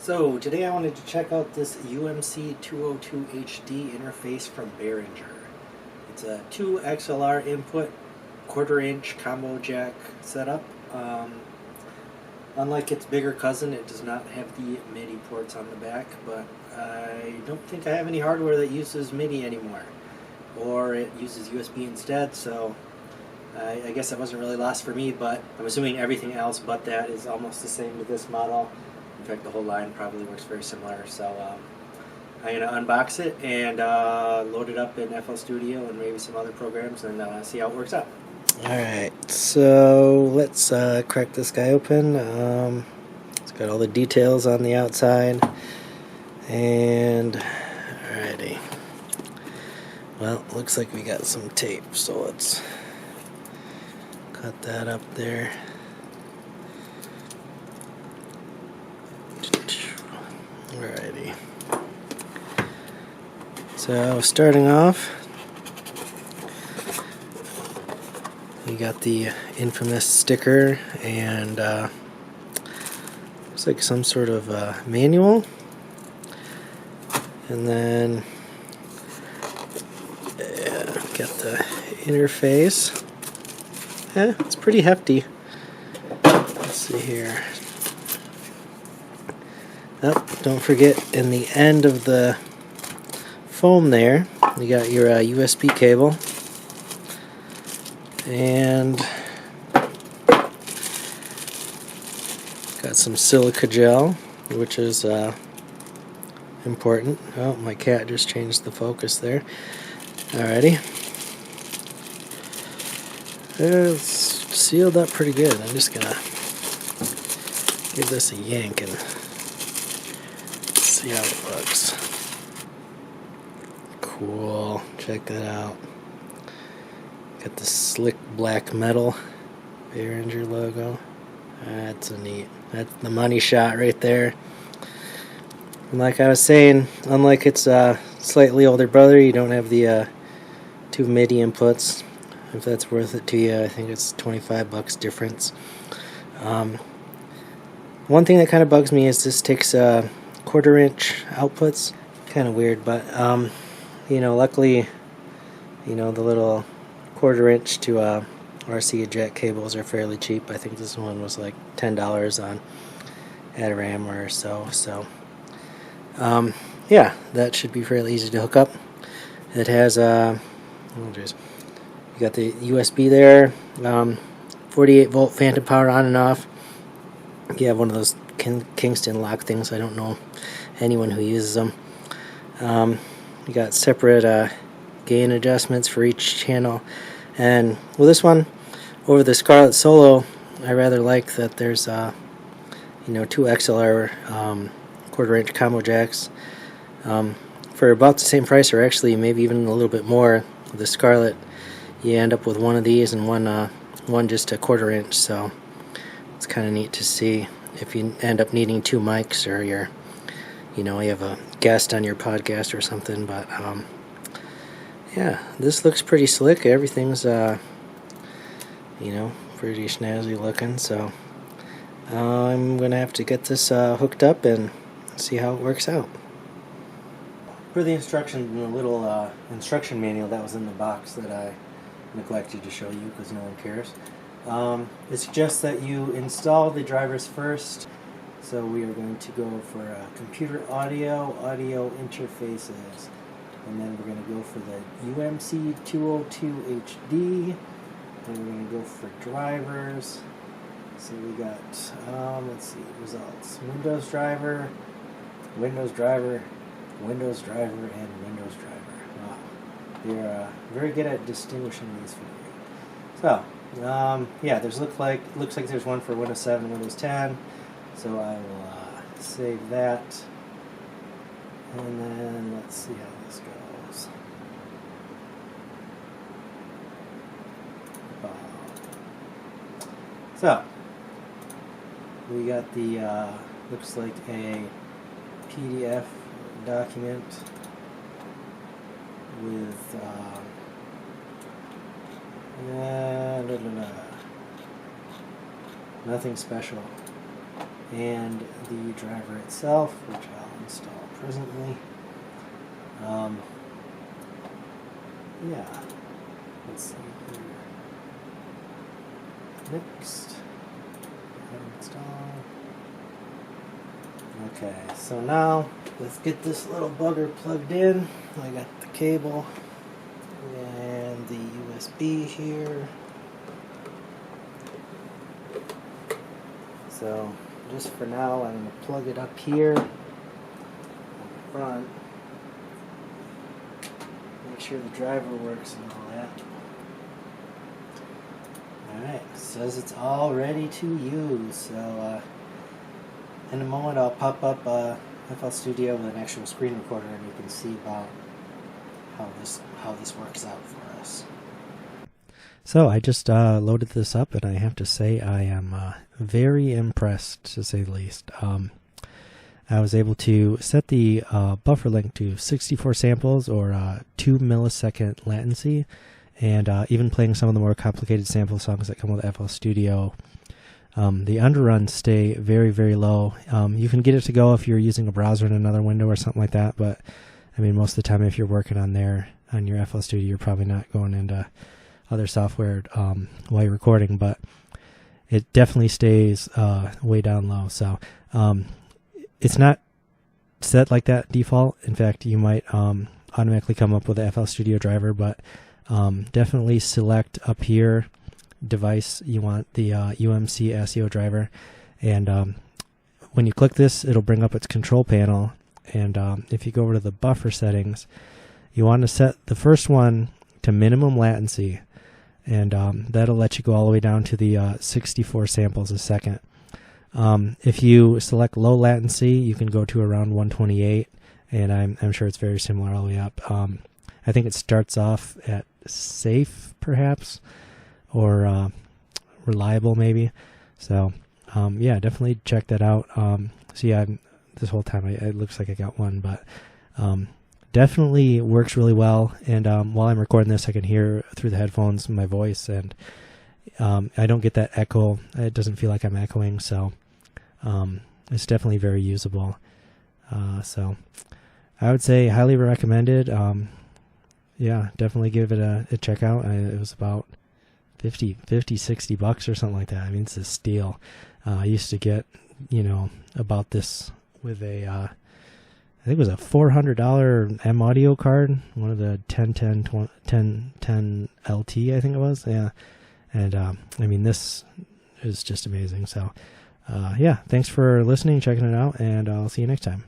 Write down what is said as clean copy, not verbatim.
So today I wanted to check out this UMC202HD interface from Behringer. It's a 2 XLR input, 1/4 inch combo jack setup. Unlike its bigger cousin, it does not have the MIDI ports on the back, but I don't think I have any hardware that uses MIDI anymore. Or it uses USB instead, so I guess that wasn't really lost for me, but I'm assuming everything else but that is almost the same with this model. In fact, the whole line probably works very similar, so I'm going to unbox it and load it up in FL Studio and maybe some other programs and see how it works out. Alright, so let's crack this guy open. It's got all the details on the outside. And, alrighty. Well, looks like we got some tape, so let's cut that up there. Alrighty. So, starting off, we got the infamous sticker and looks like some sort of manual, and then got the interface. It's pretty hefty. Let's see here. Oh, don't forget, in the end of the foam there, you got your USB cable. And got some silica gel, which is important. Oh, my cat just changed the focus there. Alrighty. It's sealed up pretty good. I'm just gonna give this a yank and see how it looks. Cool. Check that out. Got the slick black metal Behringer logo. That's that's the money shot right there. And like I was saying, unlike its slightly older brother, you don't have the 2 MIDI inputs. If that's worth it to you, I think it's $25 difference. One thing that kind of bugs me is this takes 1/4 inch outputs. Kind of weird, but luckily, the little 1/4 inch to RC eject cables are fairly cheap. I think this one was like $10 on Adram or so. So, yeah, that should be fairly easy to hook up. It has you got the USB there, 48 volt phantom power on and off. You have one of those Kingston lock things. I don't know anyone who uses them. You got separate gain adjustments for each channel, and with this one over the Scarlett Solo, I rather like that there's 2 XLR 1/4 inch combo jacks for about the same price, or actually maybe even a little bit more. With the Scarlett, you end up with one of these and one just a 1/4 inch, so it's kind of neat to see if you end up needing 2 mics, or you have a guest on your podcast or something. But yeah, this looks pretty slick. Everything's pretty snazzy looking, so I'm gonna have to get this hooked up and see how it works out. For the instructions, the little instruction manual that was in the box that I neglected to show you because no one cares, it suggests that you install the drivers first. So we are going to go for computer audio interfaces, and then we're going to go for the UMC202HD, and we're going to go for drivers. So we got, let's see, results. Windows driver, and Windows driver. Wow. They're very good at distinguishing these for you. So, yeah, looks like there's one for Windows 7 and Windows 10. So I will save that, and then let's see how this goes. So we got the looks like a PDF document with nothing special. and the driver itself, which I'll install presently. Yeah, let's see here. Next, install. Okay, so now let's get this little bugger plugged in. I got the cable and the USB here. So just for now, I'm going to plug it up here on the front. Make sure the driver works and all that. Alright, says it's all ready to use. So in a moment I'll pop up FL Studio with an actual screen recorder, and you can see about how this works out for us. So I just loaded this up, and I have to say I am very impressed, to say the least. I was able to set the buffer length to 64 samples or 2 millisecond latency, and even playing some of the more complicated sample songs that come with FL Studio. The underruns stay very, very low. You can get it to go if you're using a browser in another window or something like that, but I mean, most of the time if you're working on your FL Studio, you're probably not going into other software while you're recording, but it definitely stays way down low. So it's not set like that default. In fact, you might automatically come up with a FL Studio driver, but definitely select up here device you want the UMC ASIO driver, and when you click this, it'll bring up its control panel, and if you go over to the buffer settings, you want to set the first one to minimum latency, and that'll let you go all the way down to the 64 samples a second. If you select low latency, you can go to around 128, and I'm sure it's very similar all the way up. I think it starts off at safe, perhaps, or reliable, maybe. So yeah, definitely check that out. So yeah, this whole time it looks like I got one, but definitely works really well. And while I'm recording this, I can hear through the headphones my voice, and I don't get that echo. It doesn't feel like I'm echoing, so it's definitely very usable. So I would say highly recommended. Yeah, definitely give it a check out. It was about $60 or something like that. I mean, it's a steal. I used to get, about this with a, I think it was a $400 M audio card, one of the 1010 LT, I think it was. Yeah. And, I mean, this is just amazing. So, yeah, thanks for listening, checking it out, and I'll see you next time.